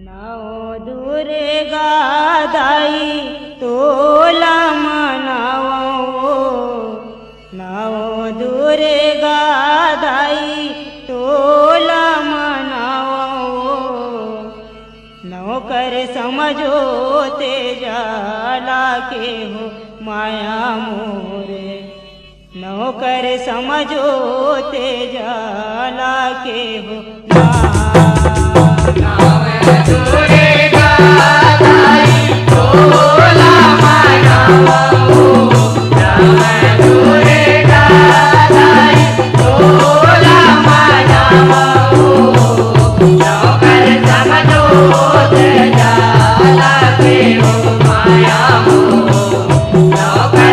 नाव दुर्गा दाई तोला मनावो, नाव दुर्गा दाई तोला मनावो। नौकर समझो ते जाला के हो माया मोरे, नौकर समझो ते जाला के हो दुर्गा दाई तोला मनावो, नाव दुर्गा दाई तोला मनावो। नौकर समझो ते जाला के हो माया मोह, नौकर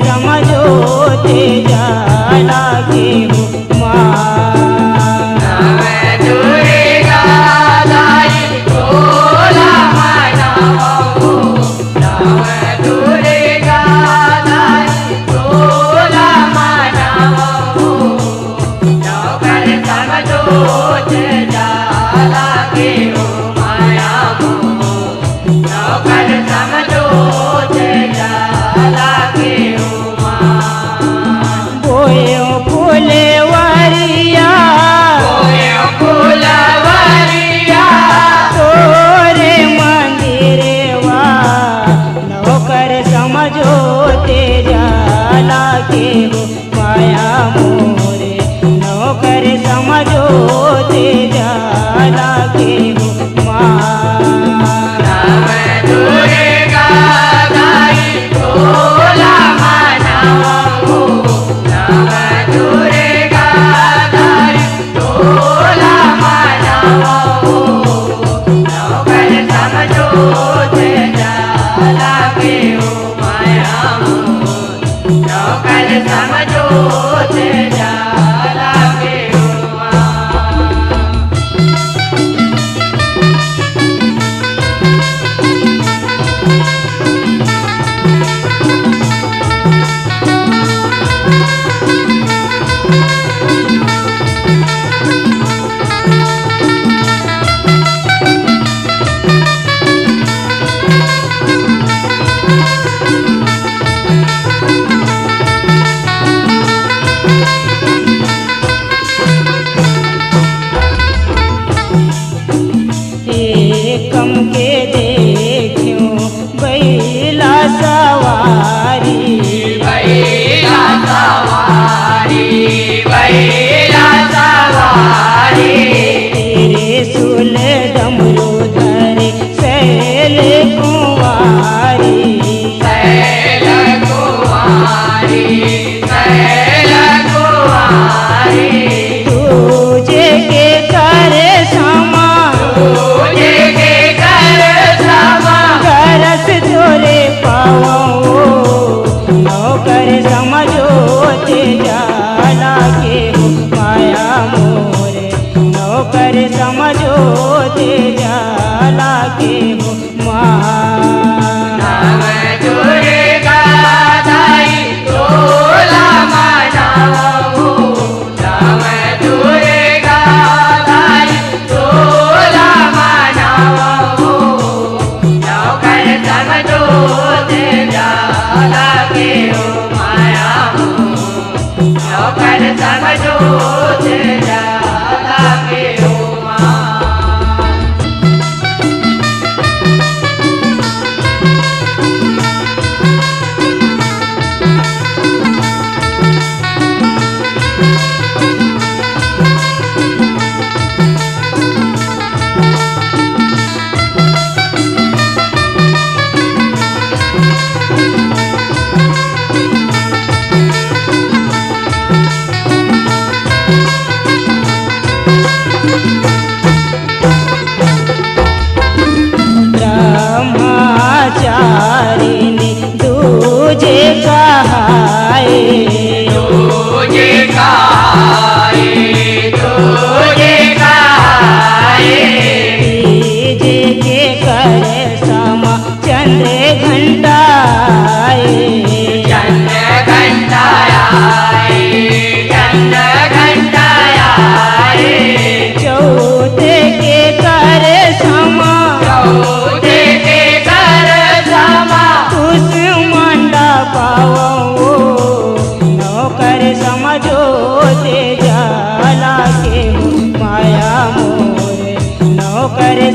समझो ते जाला के हो माया।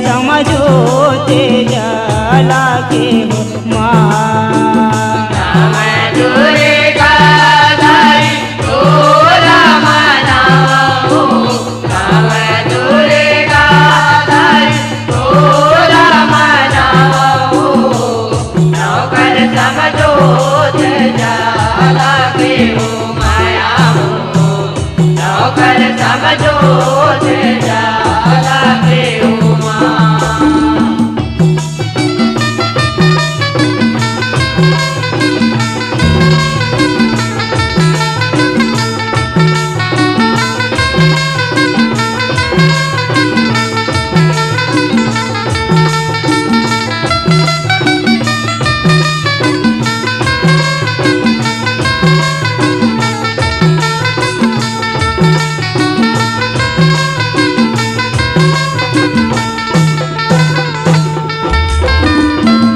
समझो ते जाला के हो माँ। नाम दुर्गा दाई तोला मनावो, नाम दुर्गा दाई तोला मनावो, नौकर समझो ते जाला के हो माया हो, नौकर समझो ते जाला के हो माँ।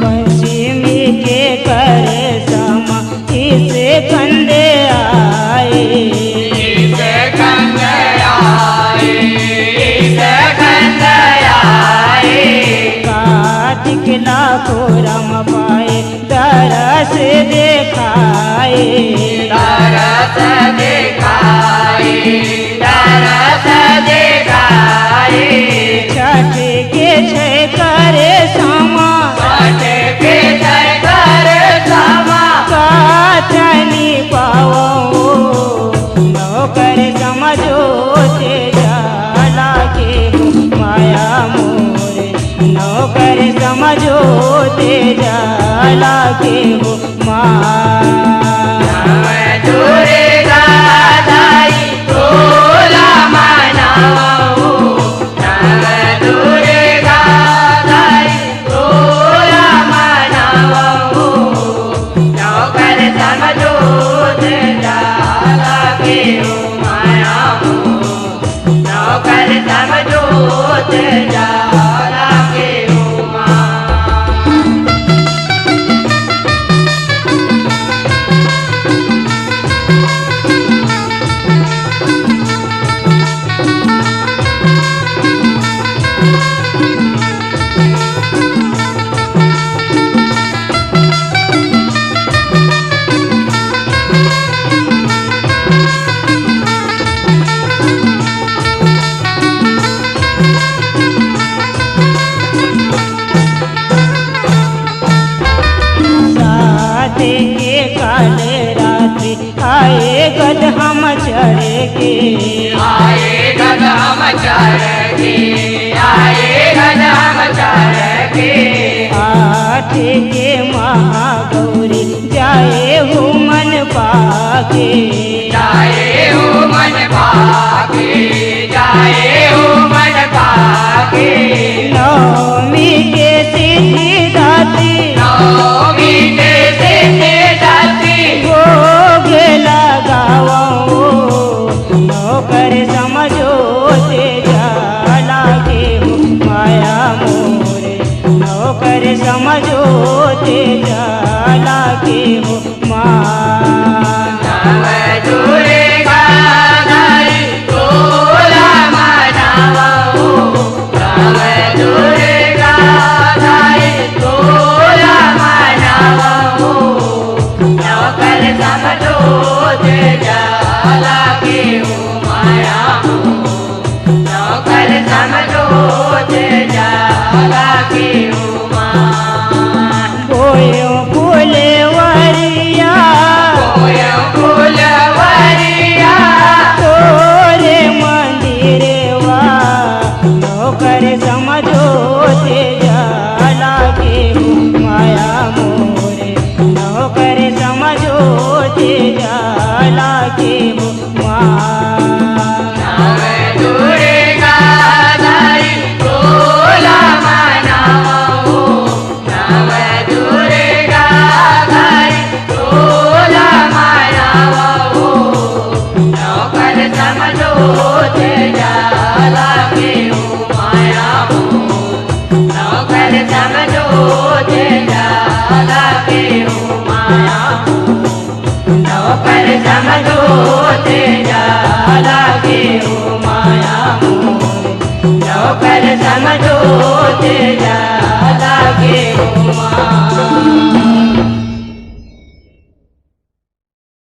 पश्चिमी के करे समा इसे कंदे आए, इसे कंदे आए, इसे कंदे आए, कार्तिक लाखों रम पाए दरस देखाए, दरस दिखाए, दरस दिखाए, छठ के छह करे समा छठ के जय कर समा, काचनी पाओ, नौकर समझो ते जाला के हो माया मोरे, नौकर समझो ते जाला के हो माँ। नाम दुर्गा दाई तोला मनावो, नाम दुर्गा दाई तोला मनावो, नौकर समझो ते जाला के हो माया हो, नौकर समझो ते जाला के हो माँ। साथे के काले रात्रि आए गद हम चढ़े के, आए गदम चढ़ के, आए गदम चढ़ के, आठ के महागौरी जाए हो मन पाके, जाए हो मन पाके, जाए हो मन पाके, नवमी के तिथि दाती नौमी के सिद्धि दाती, भोग लगाओ, नौकर समझो ते जाला के हो माया मोरे, नौकर समझो ते जाला के हो माँ। नाम दुर्गा दाई तोला मनावो, नाम दुर्गा दाई तोला मनावो, नौकर समझो ते जाला के हो माया हो, नौकर समझो ते जाला के हो माँ। बोयो फूले वरिया कोयो फुलवरिया, तोरे मंदिरवा, नौकर समझो ते जाला के हो माया मोरे, नौकर समझो ते जाला के हो माँ। नाम दुर्गा दाई तोला मनावो, नाम दुर्गा दाई तोला मनावो, नौकर समझो ते जाला के हो माया हो, नौकर समझो ते जाला के हो माया हो, नौकर समझो ते जाला के हो माया हो, नौकर समझो ते जा लागे हो माँ